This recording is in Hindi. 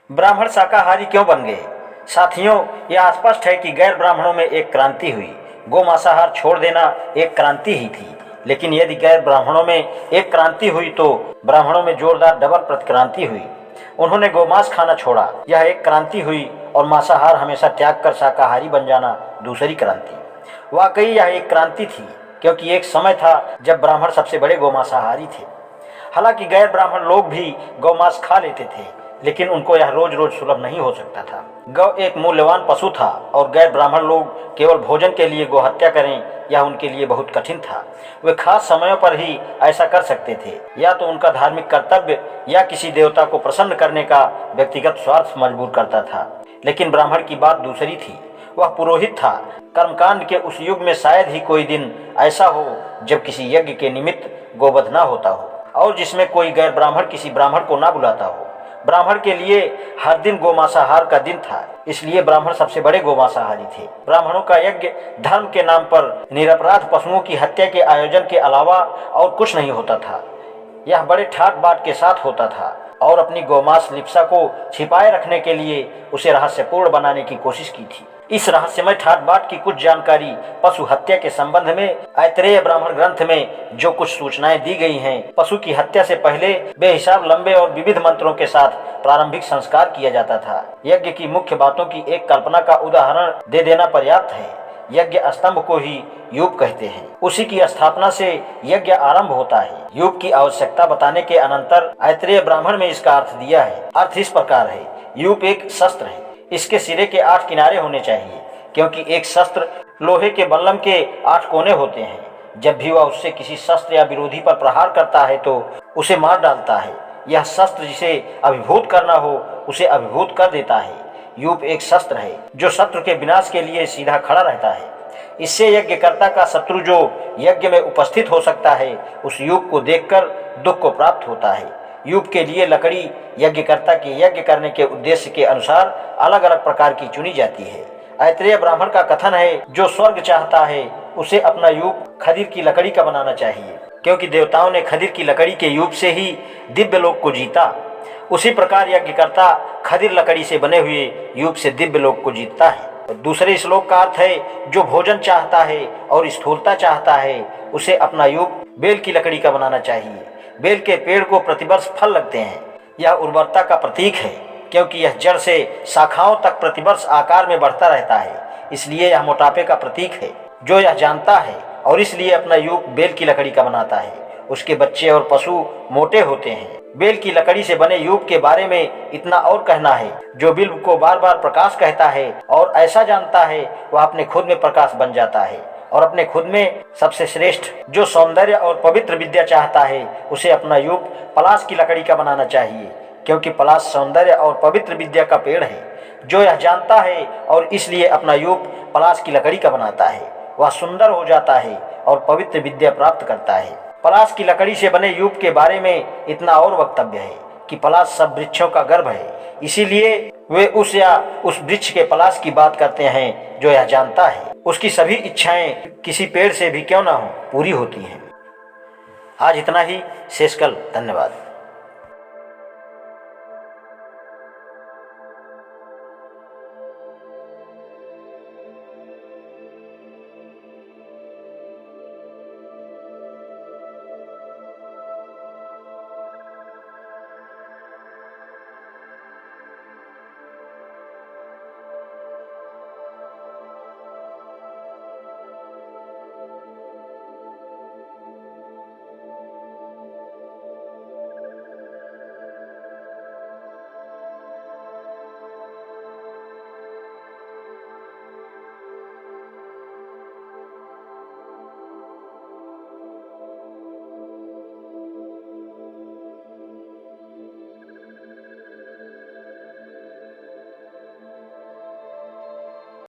ब्राह्मण शाकाहारी क्यों बन गए? साथियों, यह स्पष्ट है कि गैर ब्राह्मणों में एक क्रांति हुई। गौ मांसाहार छोड़ देना एक क्रांति ही थी, लेकिन यदि गैर ब्राह्मणों में एक क्रांति हुई तो ब्राह्मणों में जोरदार डबल प्रतिक्रांति हुई। उन्होंने गोमांस खाना छोड़ा, यह एक क्रांति हुई, और मांसाहार हमेशा त्याग कर शाकाहारी बन जाना दूसरी क्रांति। वाकई यह एक क्रांति थी, क्योंकि एक समय था जब ब्राह्मण सबसे बड़े गौमांसाहारी थे। हालांकि गैर ब्राह्मण लोग भी गौमांस खा लेते थे, लेकिन उनको यह रोज रोज सुलभ नहीं हो सकता था। गौ एक मूल्यवान पशु था और गैर ब्राह्मण लोग केवल भोजन के लिए गोहत्या करें, यह उनके लिए बहुत कठिन था। वे खास समयों पर ही ऐसा कर सकते थे, या तो उनका धार्मिक कर्तव्य या किसी देवता को प्रसन्न करने का व्यक्तिगत स्वार्थ मजबूर करता था। लेकिन ब्राह्मण की बात दूसरी थी। वह पुरोहित था। कर्मकांड के उस युग में शायद ही कोई दिन ऐसा हो जब किसी यज्ञ के निमित्त गोवध न होता हो और जिसमें कोई गैर ब्राह्मण किसी ब्राह्मण को ना बुलाता हो। ब्राह्मण के लिए हर दिन गोमांसाहार का दिन था, इसलिए ब्राह्मण सबसे बड़े गोमांसाहारी थे। ब्राह्मणों का यज्ञ धर्म के नाम पर निरपराध पशुओं की हत्या के आयोजन के अलावा और कुछ नहीं होता था। यह बड़े ठाट बाट के साथ होता था और अपनी गोमांस लिप्सा को छिपाए रखने के लिए उसे रहस्यपूर्ण बनाने की कोशिश की थी। इस रहस्यमय ठाट बाट की कुछ जानकारी पशु हत्या के संबंध में ऐतरेय ब्राह्मण ग्रंथ में जो कुछ सूचनाएं दी गई हैं, पशु की हत्या से पहले बेहिसाब लंबे और विविध मंत्रों के साथ प्रारंभिक संस्कार किया जाता था। यज्ञ की मुख्य बातों की एक कल्पना का उदाहरण दे देना पर्याप्त है। यज्ञ स्तंभ को ही यूप कहते हैं। उसी की स्थापना से यज्ञ आरंभ होता है। यूप की आवश्यकता बताने के अनंतर ऐतरेय ब्राह्मण में इसका अर्थ दिया है। अर्थ इस प्रकार है, यूप एक शस्त्र है। इसके सिरे के 8 किनारे होने चाहिए, क्योंकि एक शस्त्र लोहे के बल्लम के 8 कोने होते हैं। जब भी वह उससे किसी शस्त्र या विरोधी पर प्रहार करता है तो उसे मार डालता है। यह शस्त्र जिसे अभिभूत करना हो उसे अभिभूत कर देता है। यूप एक शस्त्र है जो शत्रु के विनाश के लिए सीधा खड़ा रहता है। इससे यज्ञकर्ता का शत्रु जो यज्ञ में उपस्थित हो सकता है, उस यूप को देखकर दुख को प्राप्त होता है। यूप के लिए लकड़ी यज्ञकर्ता के यज्ञ करने के उद्देश्य के अनुसार अलग अलग प्रकार की चुनी जाती है। ऐतरेय ब्राह्मण का कथन है, जो स्वर्ग चाहता है उसे अपना यूप खदीर की लकड़ी का बनाना चाहिए, क्योंकि देवताओं ने खदीर की लकड़ी के यूप से ही दिव्य लोक को जीता। उसी प्रकार यज्ञकर्ता खदीर लकड़ी से बने हुए यूप से दिव्य लोक को जीतता है। दूसरे श्लोक का अर्थ है, जो भोजन चाहता है और स्थूलता चाहता है उसे अपना यूप बेल की लकड़ी का बनाना चाहिए। बेल के पेड़ को प्रतिवर्ष फल लगते हैं। यह उर्वरता का प्रतीक है, क्योंकि यह जड़ से शाखाओं तक प्रतिवर्ष आकार में बढ़ता रहता है। इसलिए यह मोटापे का प्रतीक है। जो यह जानता है और इसलिए अपना यूप बेल की लकड़ी का बनाता है, उसके बच्चे और पशु मोटे होते हैं। बेल की लकड़ी से बने यूप के बारे में इतना और कहना है, जो बिल्व को बार बार प्रकाश कहता है और ऐसा जानता है, वह अपने खुद में प्रकाश बन जाता है और अपने खुद में सबसे श्रेष्ठ जो सौंदर्य और पवित्र विद्या चाहता है उसे अपना यूप पलाश की लकड़ी का बनाना चाहिए, क्योंकि पलाश सौंदर्य और पवित्र विद्या का पेड़ है। जो यह जानता है और इसलिए अपना यूप पलाश की लकड़ी का बनाता है, वह सुंदर हो जाता है और पवित्र विद्या प्राप्त करता है। पलाश की लकड़ी से बने यूप के बारे में इतना और वक्तव्य है कि पलाश सब वृक्षों का गर्भ है, इसीलिए वे उस या उस वृक्ष के पलाश की बात करते हैं जो यह जानता है उसकी सभी इच्छाएं किसी पेड़ से भी क्यों ना हो पूरी होती हैं। आज इतना ही, शेष कल। धन्यवाद।